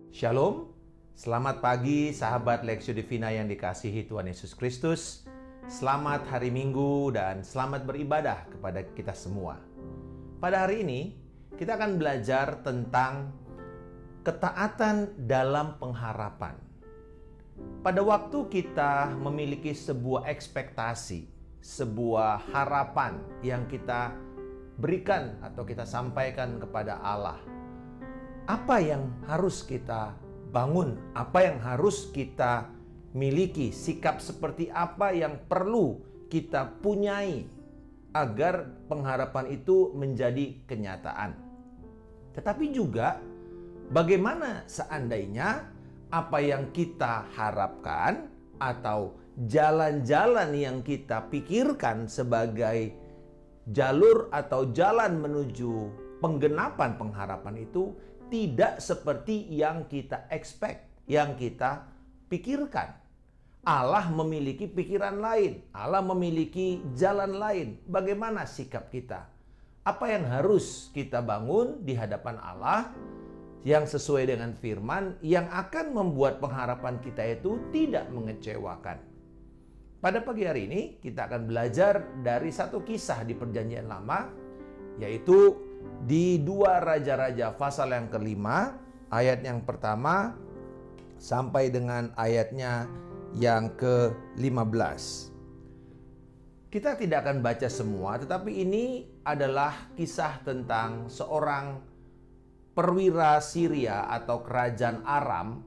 Shalom, selamat pagi sahabat Lexio Divina yang dikasihi Tuhan Yesus Kristus. Selamat hari Minggu dan selamat beribadah kepada kita semua. Pada hari ini kita akan belajar tentang ketaatan dalam pengharapan. Pada waktu kita memiliki sebuah ekspektasi, sebuah harapan yang kita berikan atau kita sampaikan kepada Allah, apa yang harus kita bangun? Apa yang harus kita miliki? Sikap seperti apa yang perlu kita punyai agar pengharapan itu menjadi kenyataan? Tetapi juga bagaimana seandainya apa yang kita harapkan atau jalan-jalan yang kita pikirkan sebagai jalur atau jalan menuju penggenapan pengharapan itu tidak seperti yang kita expect, yang kita pikirkan. Allah memiliki pikiran lain, Allah memiliki jalan lain. Bagaimana sikap kita? Apa yang harus kita bangun di hadapan Allah yang sesuai dengan firman, yang akan membuat pengharapan kita itu tidak mengecewakan? Pada pagi hari ini kita akan belajar dari satu kisah di Perjanjian Lama, yaitu di 2 Raja-Raja pasal yang kelima, ayat yang pertama sampai dengan ayatnya yang ke-15. Kita tidak akan baca semua, tetapi ini adalah kisah tentang seorang perwira Syria atau kerajaan Aram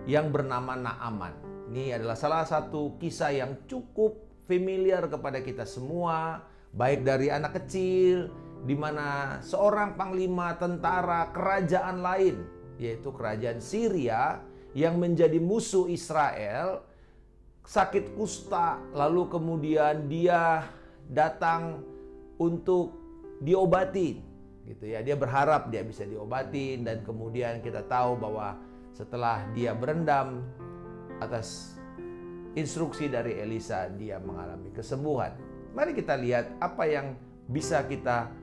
yang bernama Naaman. Ini adalah salah satu kisah yang cukup familiar kepada kita semua, baik dari anak kecil, di mana seorang panglima tentara kerajaan lain, yaitu kerajaan Syria yang menjadi musuh Israel, sakit kusta, lalu kemudian dia datang untuk diobati, gitu ya. Dia berharap dia bisa diobatin, dan kemudian kita tahu bahwa setelah dia berendam atas instruksi dari Elisa, dia mengalami kesembuhan. Mari kita lihat apa yang bisa kita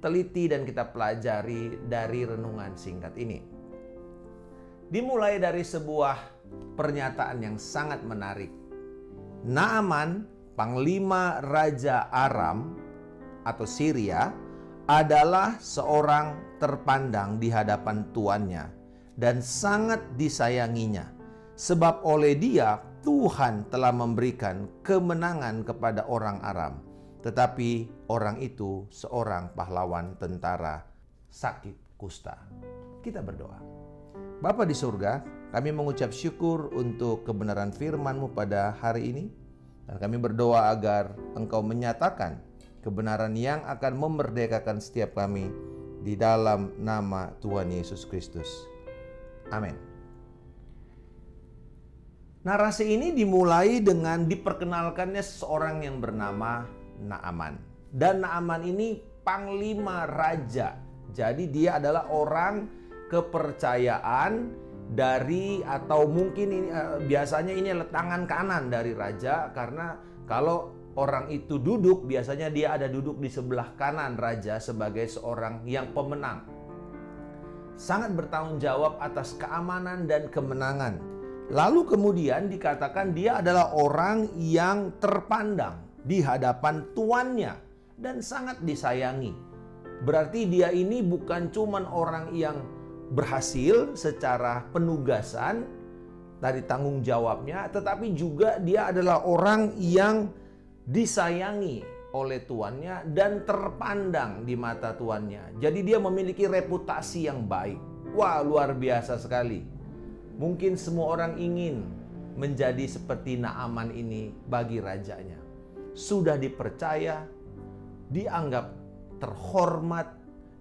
teliti dan kita pelajari dari renungan singkat ini. Dimulai dari sebuah pernyataan yang sangat menarik. Naaman, panglima Raja Aram atau Syria, adalah seorang terpandang di hadapan tuannya dan sangat disayanginya, sebab oleh dia Tuhan telah memberikan kemenangan kepada orang Aram. Tetapi orang itu seorang pahlawan tentara sakit kusta. Kita berdoa. Bapa di surga, kami mengucap syukur untuk kebenaran firman-Mu pada hari ini. Dan kami berdoa agar Engkau menyatakan kebenaran yang akan memerdekakan setiap kami di dalam nama Tuhan Yesus Kristus. Amin. Narasi ini dimulai dengan diperkenalkannya seorang yang bernama Naaman. Dan Naaman ini panglima raja. Jadi dia adalah orang kepercayaan dari, atau mungkin ini biasanya ini adalah tangan kanan dari raja, karena kalau orang itu duduk biasanya dia ada duduk di sebelah kanan raja sebagai seorang yang pemenang. Sangat bertanggung jawab atas keamanan dan kemenangan. Lalu kemudian dikatakan dia adalah orang yang terpandang di hadapan tuannya dan sangat disayangi. Berarti dia ini bukan cuman orang yang berhasil secara penugasan dari tanggung jawabnya, tetapi juga dia adalah orang yang disayangi oleh tuannya dan terpandang di mata tuannya. Jadi dia memiliki reputasi yang baik. Wah, luar biasa sekali. Mungkin semua orang ingin menjadi seperti Naaman ini bagi rajanya. Sudah dipercaya, dianggap terhormat,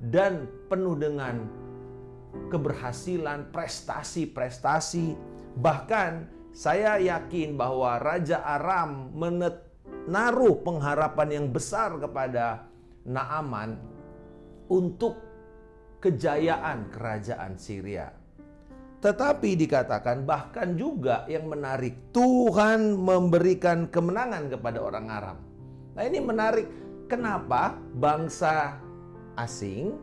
dan penuh dengan keberhasilan, prestasi-prestasi. Bahkan saya yakin bahwa Raja Aram menaruh pengharapan yang besar kepada Naaman untuk kejayaan kerajaan Syria. Tetapi dikatakan bahkan juga yang menarik, Tuhan memberikan kemenangan kepada orang Aram. Nah, ini menarik. Kenapa bangsa asing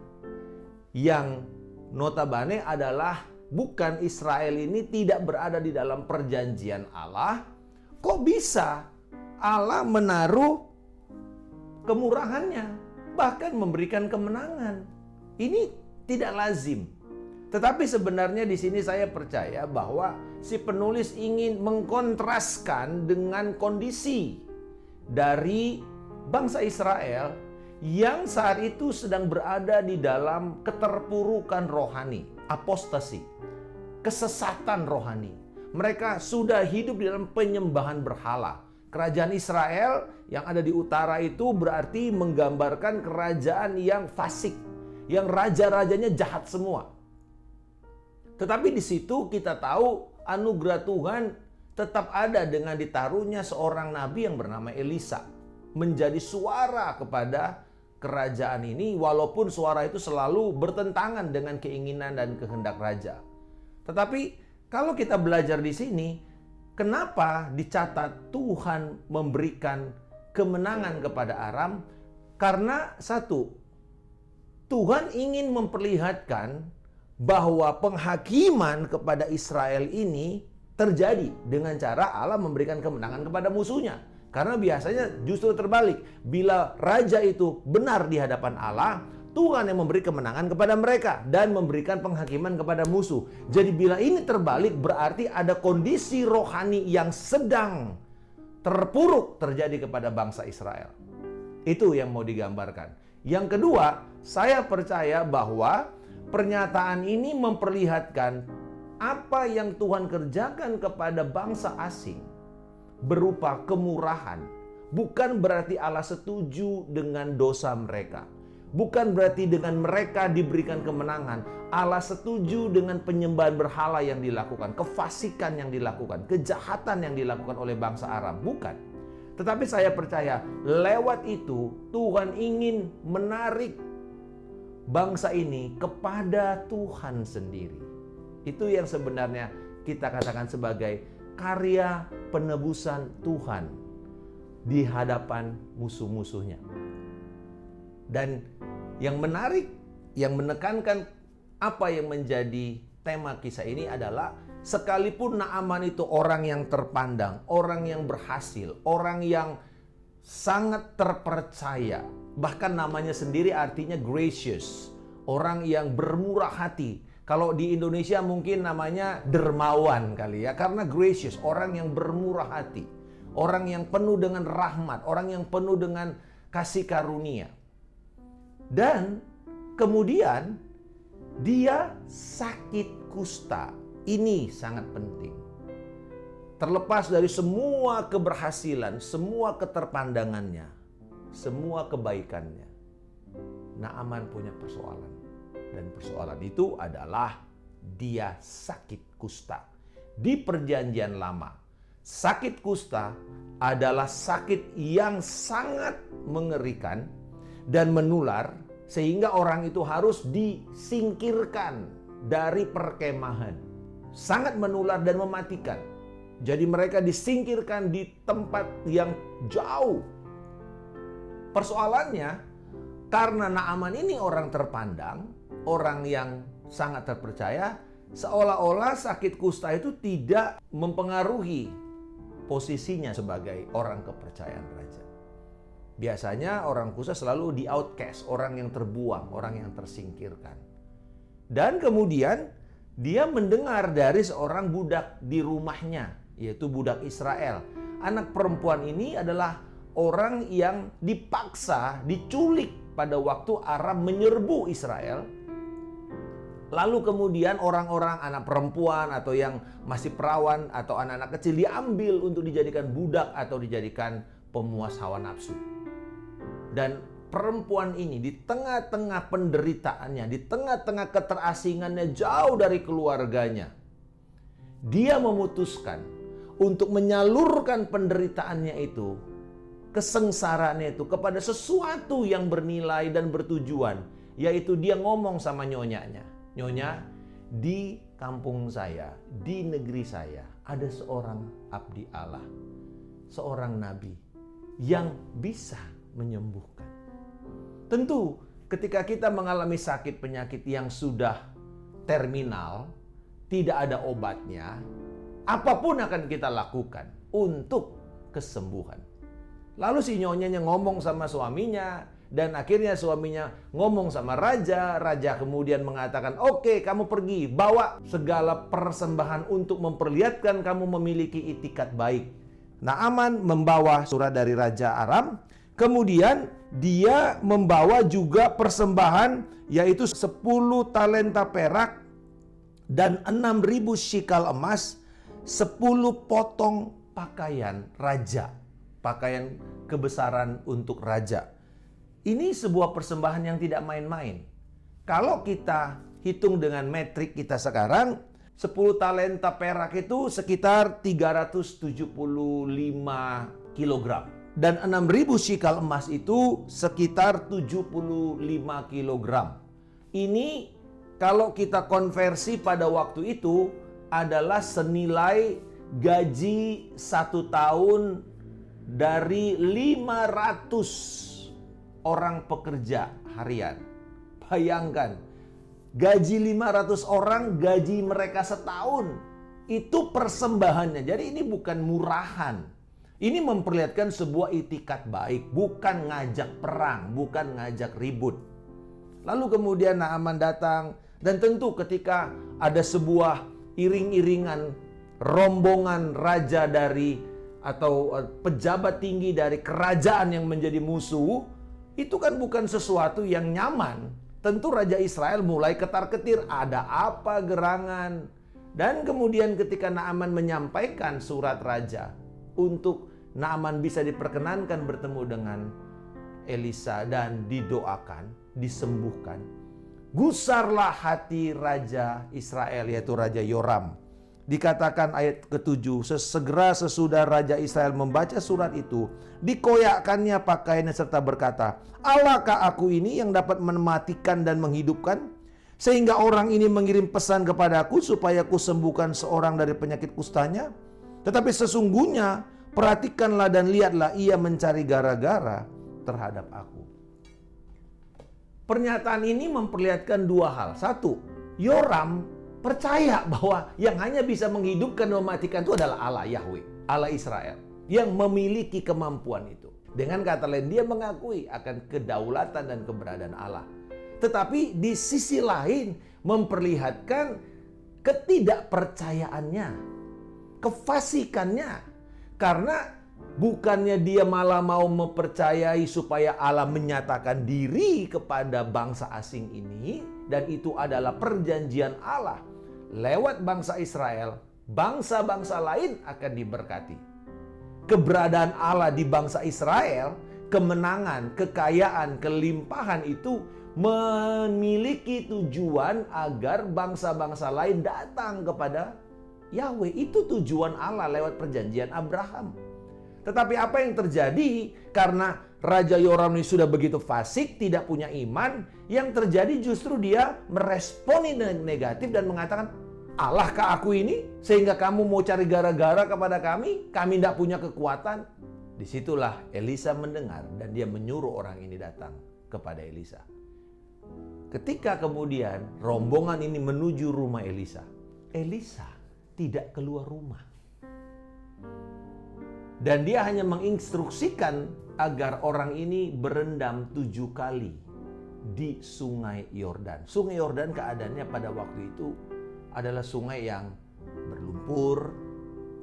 yang notabene adalah bukan Israel ini tidak berada di dalam perjanjian Allah, kok bisa Allah menaruh kemurahannya, bahkan memberikan kemenangan? Ini tidak lazim. Tetapi sebenarnya di sini saya percaya bahwa si penulis ingin mengkontraskan dengan kondisi dari bangsa Israel yang saat itu sedang berada di dalam keterpurukan rohani, apostasi, kesesatan rohani. Mereka sudah hidup di dalam penyembahan berhala. Kerajaan Israel yang ada di utara itu berarti menggambarkan kerajaan yang fasik, yang raja-rajanya jahat semua. Tetapi di situ kita tahu anugerah Tuhan tetap ada dengan ditaruhnya seorang nabi yang bernama Elisa, menjadi suara kepada kerajaan ini, walaupun suara itu selalu bertentangan dengan keinginan dan kehendak raja. Tetapi kalau kita belajar di sini, kenapa dicatat Tuhan memberikan kemenangan kepada Aram? Karena satu, Tuhan ingin memperlihatkan bahwa penghakiman kepada Israel ini terjadi dengan cara Allah memberikan kemenangan kepada musuhnya. Karena biasanya justru terbalik. Bila raja itu benar di hadapan Allah, Tuhan yang memberi kemenangan kepada mereka dan memberikan penghakiman kepada musuh. Jadi bila ini terbalik, berarti ada kondisi rohani yang sedang terpuruk terjadi kepada bangsa Israel. Itu yang mau digambarkan. Yang kedua, saya percaya bahwa pernyataan ini memperlihatkan apa yang Tuhan kerjakan kepada bangsa asing berupa kemurahan. Bukan berarti Allah setuju dengan dosa mereka. Bukan berarti dengan mereka diberikan kemenangan. Allah setuju dengan penyembahan berhala yang dilakukan, kefasikan yang dilakukan, kejahatan yang dilakukan oleh bangsa Aram. Bukan. Tetapi saya percaya lewat itu Tuhan ingin menarik bangsa ini kepada Tuhan sendiri. Itu yang sebenarnya kita katakan sebagai karya penebusan Tuhan di hadapan musuh-musuhnya. Dan yang menarik, yang menekankan apa yang menjadi tema kisah ini adalah sekalipun Naaman itu orang yang terpandang, orang yang berhasil, orang yang sangat terpercaya, bahkan namanya sendiri artinya gracious, orang yang bermurah hati. Kalau di Indonesia mungkin namanya dermawan kali ya, karena gracious, orang yang bermurah hati, orang yang penuh dengan rahmat, orang yang penuh dengan kasih karunia. Dan kemudian dia sakit kusta. Ini sangat penting. Terlepas dari semua keberhasilan, semua keterpandangannya, semua kebaikannya, Naaman punya persoalan. Dan persoalan itu adalah dia sakit kusta. Di perjanjian lama, sakit kusta adalah sakit yang sangat mengerikan dan menular, sehingga orang itu harus disingkirkan dari perkemahan. Sangat menular dan mematikan. Jadi mereka disingkirkan di tempat yang jauh. Persoalannya, karena Naaman ini orang terpandang, orang yang sangat terpercaya, seolah-olah sakit kusta itu tidak mempengaruhi posisinya sebagai orang kepercayaan raja. Biasanya orang kusta selalu di outcast, orang yang terbuang, orang yang tersingkirkan. Dan kemudian dia mendengar dari seorang budak di rumahnya, yaitu budak Israel. Anak perempuan ini adalah orang yang dipaksa, diculik pada waktu Aram menyerbu Israel. Lalu kemudian orang-orang, anak perempuan atau yang masih perawan atau anak-anak kecil diambil untuk dijadikan budak atau dijadikan pemuas hawa nafsu. Dan perempuan ini di tengah-tengah penderitaannya, di tengah-tengah keterasingannya jauh dari keluarganya, dia memutuskan untuk menyalurkan penderitaannya itu, kesengsaraannya itu kepada sesuatu yang bernilai dan bertujuan, yaitu dia ngomong sama nyonyanya. Nyonya, di kampung saya, di negeri saya, ada seorang abdi Allah, seorang nabi yang bisa menyembuhkan. Tentu ketika kita mengalami sakit penyakit yang sudah terminal, tidak ada obatnya, apapun akan kita lakukan untuk kesembuhan. Lalu si nyonyanya ngomong sama suaminya, dan akhirnya suaminya ngomong sama raja. Raja kemudian mengatakan, oke, kamu pergi, bawa segala persembahan untuk memperlihatkan kamu memiliki itikat baik. Naaman membawa surat dari Raja Aram. Kemudian dia membawa juga persembahan, yaitu 10 talenta perak dan 6.000 shikal emas, 10 potong pakaian raja, pakaian kebesaran untuk raja. Ini sebuah persembahan yang tidak main-main. Kalau kita hitung dengan metrik kita sekarang, 10 talenta perak itu sekitar 375 kilogram. Dan 6.000 shikal emas itu sekitar 75 kilogram. Ini kalau kita konversi pada waktu itu adalah senilai gaji 1 tahun dari 500 orang pekerja harian. Bayangkan, gaji 500 orang, gaji mereka setahun. Itu persembahannya. Jadi ini bukan murahan. Ini memperlihatkan sebuah itikat baik, bukan ngajak perang, bukan ngajak ribut. Lalu kemudian Naaman datang, dan tentu ketika ada sebuah iring-iringan rombongan raja dari atau pejabat tinggi dari kerajaan yang menjadi musuh, itu kan bukan sesuatu yang nyaman. Tentu Raja Israel mulai ketar-ketir, ada apa gerangan. Dan kemudian ketika Naaman menyampaikan surat raja untuk Naaman bisa diperkenankan bertemu dengan Elisa dan didoakan, disembuhkan, gusarlah hati Raja Israel, yaitu Raja Yoram. Dikatakan ayat ke-7, segera sesudah Raja Israel membaca surat itu, dikoyakkannya pakaiannya serta berkata, Allahkah aku ini yang dapat mematikan dan menghidupkan? Sehingga orang ini mengirim pesan kepadaku supaya aku sembuhkan seorang dari penyakit kustanya? Tetapi sesungguhnya, perhatikanlah dan lihatlah, ia mencari gara-gara terhadap aku. Pernyataan ini memperlihatkan dua hal. Satu, Yoram percaya bahwa yang hanya bisa menghidupkan dan mematikan itu adalah Allah Yahweh, Allah Israel, yang memiliki kemampuan itu. Dengan kata lain, dia mengakui akan kedaulatan dan keberadaan Allah. Tetapi di sisi lain memperlihatkan ketidakpercayaannya, kefasikannya. Karena bukannya dia malah mau mempercayai supaya Allah menyatakan diri kepada bangsa asing ini, dan itu adalah perjanjian Allah. Lewat bangsa Israel, bangsa-bangsa lain akan diberkati. Keberadaan Allah di bangsa Israel, kemenangan, kekayaan, kelimpahan itu memiliki tujuan agar bangsa-bangsa lain datang kepada Yahweh. Itu tujuan Allah lewat perjanjian Abraham. Tetapi apa yang terjadi karena Raja Yoram ini sudah begitu fasik, tidak punya iman, yang terjadi justru dia meresponi negatif dan mengatakan, Allahkah aku ini sehingga kamu mau cari gara-gara kepada kami? Kami tidak punya kekuatan. Disitulah Elisa mendengar dan dia menyuruh orang ini datang kepada Elisa. Ketika kemudian rombongan ini menuju rumah Elisa, Elisa tidak keluar rumah. Dan dia hanya menginstruksikan agar orang ini berendam 7 kali di sungai Yordan. Sungai Yordan keadaannya pada waktu itu adalah sungai yang berlumpur,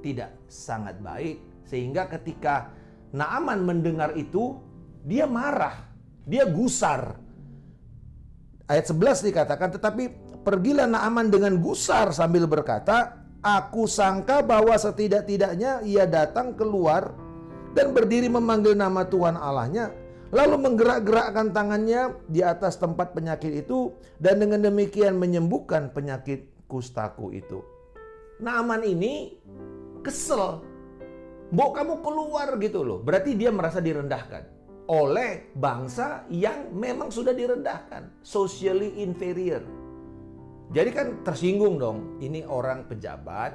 tidak sangat baik. Sehingga ketika Naaman mendengar itu, dia marah, dia gusar. Ayat 11 dikatakan, tetapi pergilah Naaman dengan gusar sambil berkata, aku sangka bahwa setidak-tidaknya ia datang keluar dan berdiri memanggil nama Tuhan Allahnya, lalu menggerak-gerakkan tangannya di atas tempat penyakit itu, dan dengan demikian menyembuhkan penyakit kustaku itu. Naaman ini kesel, mau kamu keluar gitu loh. Berarti dia merasa direndahkan oleh bangsa yang memang sudah direndahkan, socially inferior. Jadi kan tersinggung dong, ini orang pejabat,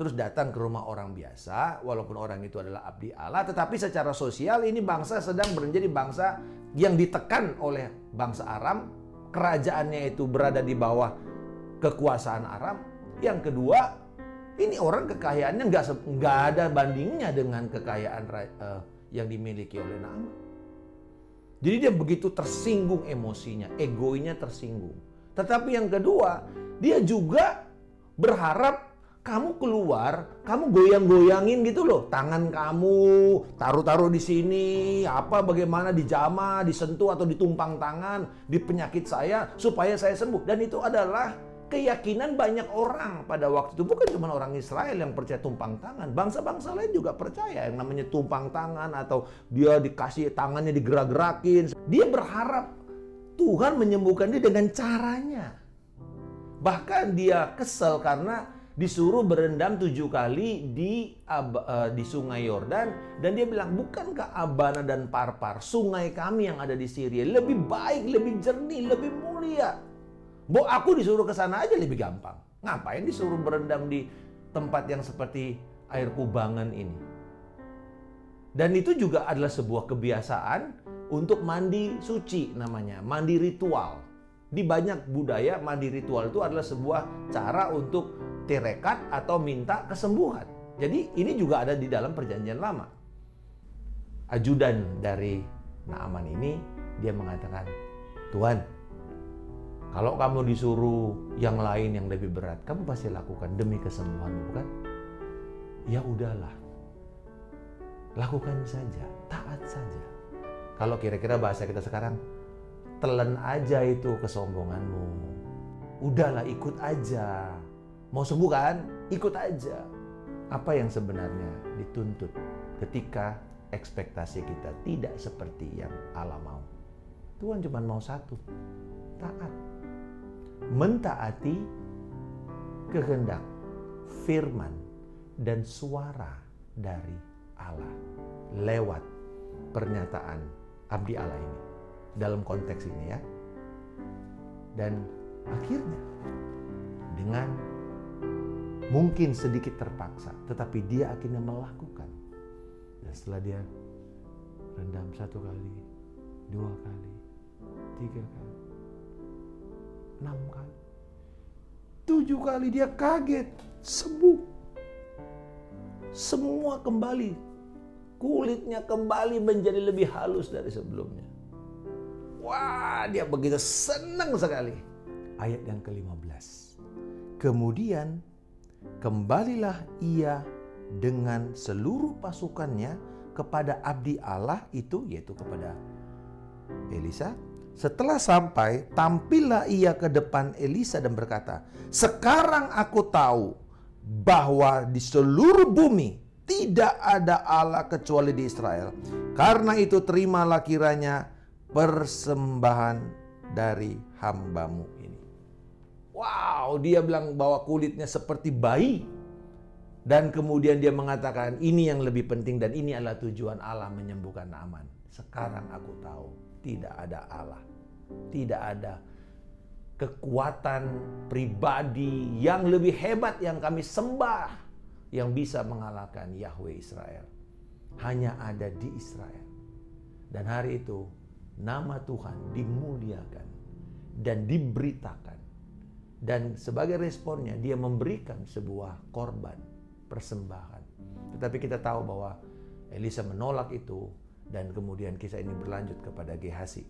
terus datang ke rumah orang biasa, walaupun orang itu adalah abdi Allah, tetapi secara sosial ini bangsa sedang menjadi bangsa yang ditekan oleh bangsa Aram, kerajaannya itu berada di bawah kekuasaan Aram. Yang kedua, ini orang kekayaannya nggak ada bandingnya dengan kekayaan yang dimiliki oleh Naaman. Jadi dia begitu tersinggung emosinya, egonya tersinggung. Tetapi yang kedua, dia juga berharap kamu keluar, kamu goyang-goyangin gitu loh. Tangan kamu taruh-taruh di sini, bagaimana dijamah, disentuh atau ditumpang tangan di penyakit saya supaya saya sembuh. Dan itu adalah keyakinan banyak orang pada waktu itu. Bukan cuma orang Israel yang percaya tumpang tangan. Bangsa-bangsa lain juga percaya yang namanya tumpang tangan atau dia dikasih tangannya digerak-gerakin. Dia berharap Tuhan menyembuhkan dia dengan caranya. Bahkan dia kesel karena disuruh berendam 7 kali di sungai Yordan. Dan dia bilang, bukankah Abana dan Parpar, sungai kami yang ada di Syria, lebih baik, lebih jernih, lebih mulia. Aku disuruh ke sana aja lebih gampang. Ngapain disuruh berendam di tempat yang seperti air kubangan ini? Dan itu juga adalah sebuah kebiasaan untuk mandi suci namanya, mandi ritual. Di banyak budaya, mandi ritual itu adalah sebuah cara untuk terekat atau minta kesembuhan. Jadi ini juga ada di dalam perjanjian lama. Ajudan dari Naaman ini, dia mengatakan, Tuhan, kalau kamu disuruh yang lain yang lebih berat, kamu pasti lakukan demi kesembuhanmu, bukan? Ya udahlah, lakukan saja, taat saja. Kalau kira-kira bahasa kita sekarang, telan aja itu kesombonganmu. Udahlah, ikut aja. Mau sembuh kan? Ikut aja. Apa yang sebenarnya dituntut ketika ekspektasi kita tidak seperti yang Allah mau? Tuhan cuma mau satu, taat. Mentaati kehendak, firman, dan suara dari Allah lewat pernyataan abdi Allah ini. Dalam konteks ini ya. Dan akhirnya dengan mungkin sedikit terpaksa, tetapi dia akhirnya melakukan. Dan setelah dia rendam 1 kali, 2 kali, 3 kali, 6 kali, 7 kali, dia kaget, sembuh. Semua kembali, kulitnya kembali menjadi lebih halus dari sebelumnya. Wah, dia begitu senang sekali. Ayat yang ke-15. Kemudian kembalilah ia dengan seluruh pasukannya kepada abdi Allah itu, yaitu kepada Elisa. Setelah sampai, tampillah ia ke depan Elisa dan berkata, sekarang aku tahu bahwa di seluruh bumi tidak ada Allah kecuali di Israel. Karena itu terimalah kiranya persembahan dari hambamu ini. Wow, dia bilang bahwa kulitnya seperti bayi. Dan kemudian dia mengatakan, ini yang lebih penting dan ini adalah tujuan Allah menyembuhkan Naaman. Sekarang aku tahu tidak ada Allah. Tidak ada kekuatan pribadi yang lebih hebat yang kami sembah yang bisa mengalahkan Yahweh Israel. Hanya ada di Israel. Dan hari itu nama Tuhan dimuliakan dan diberitakan. Dan sebagai responnya dia memberikan sebuah korban persembahan. Tetapi kita tahu bahwa Elisa menolak itu dan kemudian kisah ini berlanjut kepada Gehazi.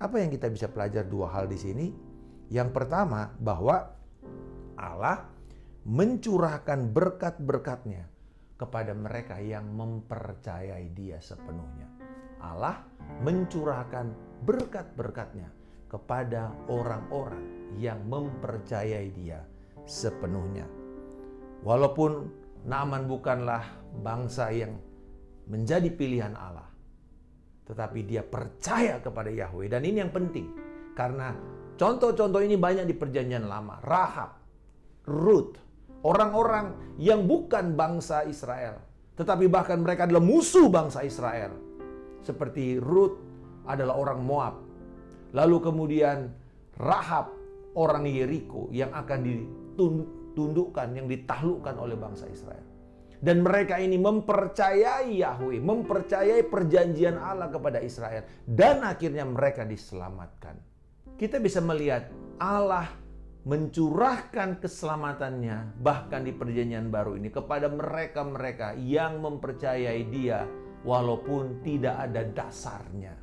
Apa yang kita bisa pelajari 2 hal di sini? Yang pertama, bahwa Allah mencurahkan berkat-berkatnya kepada mereka yang mempercayai dia sepenuhnya. Allah mencurahkan berkat-berkatnya kepada orang-orang yang mempercayai dia sepenuhnya. Walaupun Naaman bukanlah bangsa yang menjadi pilihan Allah, tetapi dia percaya kepada Yahweh. Dan ini yang penting, karena contoh-contoh ini banyak di perjanjian lama. Rahab, Ruth, orang-orang yang bukan bangsa Israel, tetapi bahkan mereka adalah musuh bangsa Israel. Seperti Ruth adalah orang Moab. Lalu kemudian Rahab, orang Yeriko yang akan ditundukkan, yang ditaklukkan oleh bangsa Israel. Dan mereka ini mempercayai Yahweh, mempercayai perjanjian Allah kepada Israel. Dan akhirnya mereka diselamatkan. Kita bisa melihat Allah mencurahkan keselamatannya bahkan di perjanjian baru ini kepada mereka-mereka yang mempercayai Dia walaupun tidak ada dasarnya.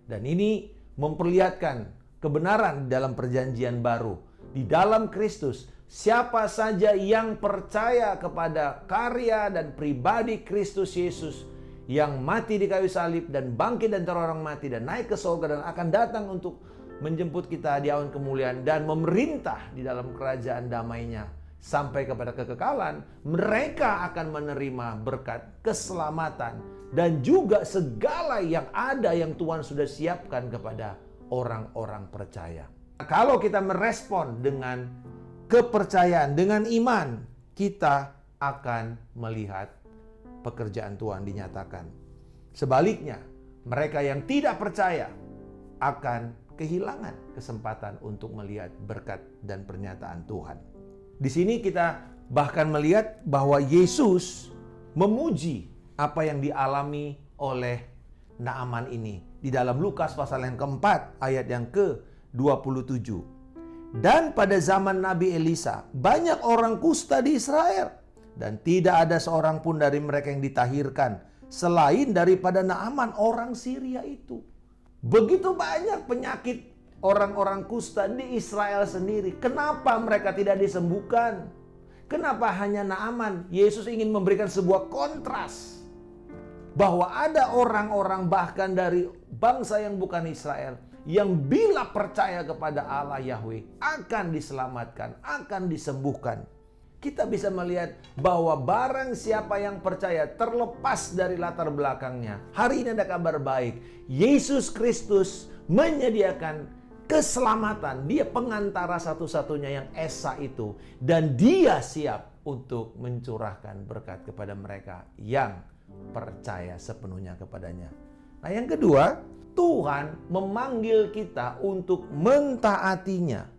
Dan ini memperlihatkan kebenaran dalam perjanjian baru. Di dalam Kristus, siapa saja yang percaya kepada karya dan pribadi Kristus Yesus yang mati di kayu salib dan bangkit dari antara orang mati dan naik ke surga dan akan datang untuk menjemput kita di awan kemuliaan dan memerintah di dalam kerajaan damai-Nya sampai kepada kekekalan, mereka akan menerima berkat keselamatan dan juga segala yang ada yang Tuhan sudah siapkan kepada orang-orang percaya. Kalau kita merespon dengan kepercayaan, dengan iman, kita akan melihat pekerjaan Tuhan dinyatakan. Sebaliknya, mereka yang tidak percaya akan kehilangan kesempatan untuk melihat berkat dan pernyataan Tuhan. Di sini kita bahkan melihat bahwa Yesus memuji apa yang dialami oleh Naaman ini. Di dalam Lukas pasal yang keempat, ayat yang ke-27. Dan pada zaman Nabi Elisa, banyak orang kusta di Israel. Dan tidak ada seorang pun dari mereka yang ditahirkan, selain daripada Naaman orang Syria itu. Begitu banyak penyakit orang-orang kusta di Israel sendiri. Kenapa mereka tidak disembuhkan? Kenapa hanya Naaman? Yesus ingin memberikan sebuah kontras. Bahwa ada orang-orang bahkan dari bangsa yang bukan Israel yang bila percaya kepada Allah Yahweh akan diselamatkan, akan disembuhkan. Kita bisa melihat bahwa barang siapa yang percaya terlepas dari latar belakangnya. Hari ini ada kabar baik. Yesus Kristus menyediakan keselamatan. Dia pengantara satu-satunya yang esa itu. Dan Dia siap untuk mencurahkan berkat kepada mereka yang percaya sepenuhnya kepadanya. Nah, yang kedua, Tuhan memanggil kita untuk mentaatinya.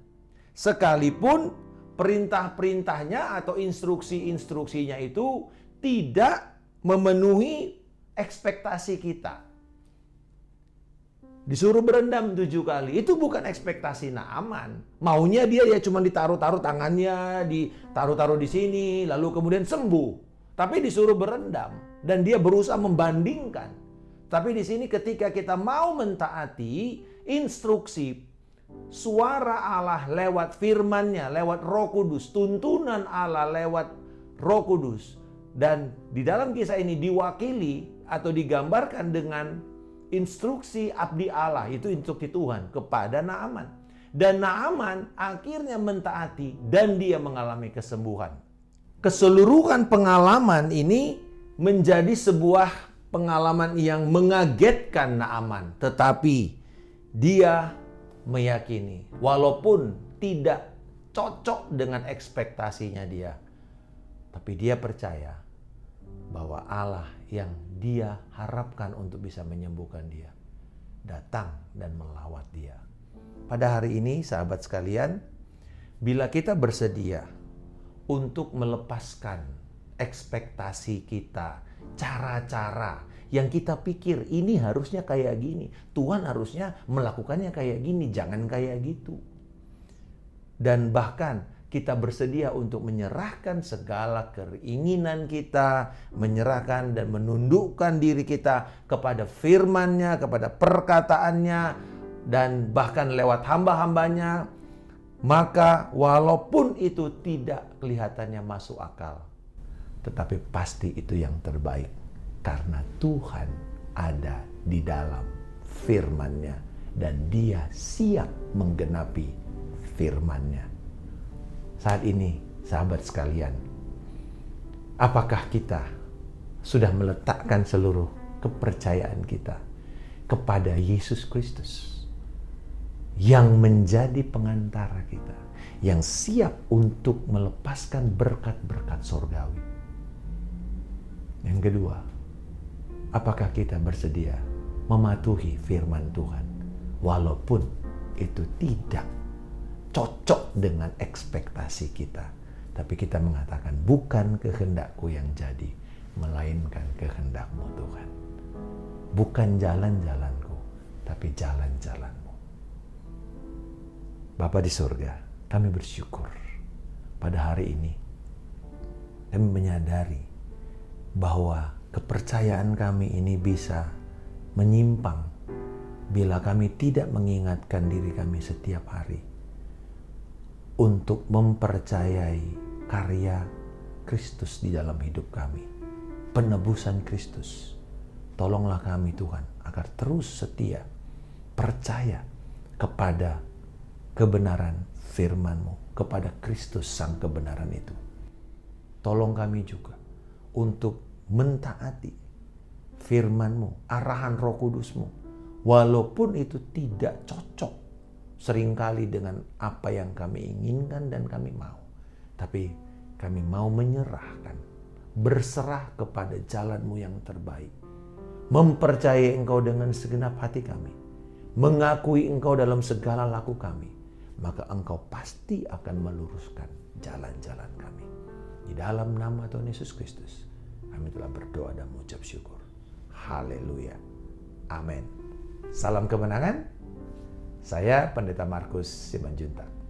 Sekalipun perintah-perintahnya atau instruksi-instruksinya itu tidak memenuhi ekspektasi kita. Disuruh berendam 7 kali, itu bukan ekspektasi Naaman. Maunya dia ya cuma ditaruh-taruh tangannya, ditaruh-taruh di sini, lalu kemudian sembuh. Tapi disuruh berendam dan dia berusaha membandingkan. Tapi di sini ketika kita mau mentaati instruksi suara Allah lewat firman-Nya, lewat Roh Kudus, tuntunan Allah lewat Roh Kudus. Dan di dalam kisah ini diwakili atau digambarkan dengan instruksi abdi Allah, itu instruksi Tuhan kepada Naaman. Dan Naaman akhirnya mentaati dan dia mengalami kesembuhan. Keseluruhan pengalaman ini menjadi sebuah pengalaman yang mengagetkan Naaman. Tetapi dia meyakini, walaupun tidak cocok dengan ekspektasinya dia, tapi dia percaya bahwa Allah yang dia harapkan untuk bisa menyembuhkan dia datang dan melawat dia. Pada hari ini, sahabat sekalian, bila kita bersedia untuk melepaskan ekspektasi kita, cara-cara yang kita pikir ini harusnya kayak gini, Tuhan harusnya melakukannya kayak gini, jangan kayak gitu. Dan bahkan kita bersedia untuk menyerahkan segala keinginan kita, menyerahkan dan menundukkan diri kita kepada firman-Nya, kepada perkataannya, dan bahkan lewat hamba-hambanya. Maka walaupun itu tidak kelihatannya masuk akal, tetapi pasti itu yang terbaik. Karena Tuhan ada di dalam firman-Nya dan Dia siap menggenapi firman-Nya. Saat ini, sahabat sekalian, apakah kita sudah meletakkan seluruh kepercayaan kita kepada Yesus Kristus yang menjadi pengantara kita, yang siap untuk melepaskan berkat-berkat surgawi? Yang kedua, apakah kita bersedia mematuhi firman Tuhan walaupun itu tidak cocok dengan ekspektasi kita, tapi kita mengatakan bukan kehendakku yang jadi, melainkan kehendak-Mu Tuhan. Bukan jalan-jalanku, tapi jalan-jalan-Mu. Bapa di surga, Kami bersyukur pada hari ini. Kami menyadari bahwa kepercayaan kami ini bisa menyimpang bila kami tidak mengingatkan diri kami setiap hari untuk mempercayai karya Kristus di dalam hidup kami, penebusan Kristus. Tolonglah kami Tuhan agar terus setia, percaya kepada kebenaran firman-Mu, kepada Kristus sang kebenaran itu. Tolong kami juga untuk mentaati firman-Mu, arahan Roh Kudus-Mu, walaupun itu tidak cocok seringkali dengan apa yang kami inginkan dan kami mau. Tapi kami mau menyerahkan, berserah kepada jalan-Mu yang terbaik, mempercayai Engkau dengan segenap hati kami, mengakui Engkau dalam segala laku kami, maka Engkau pasti akan meluruskan jalan-jalan kami. Di dalam nama Tuhan Yesus Kristus, kami telah berdoa dan mengucap syukur. Haleluya. Amin. Salam kemenangan. Saya Pendeta Markus Simanjuntak.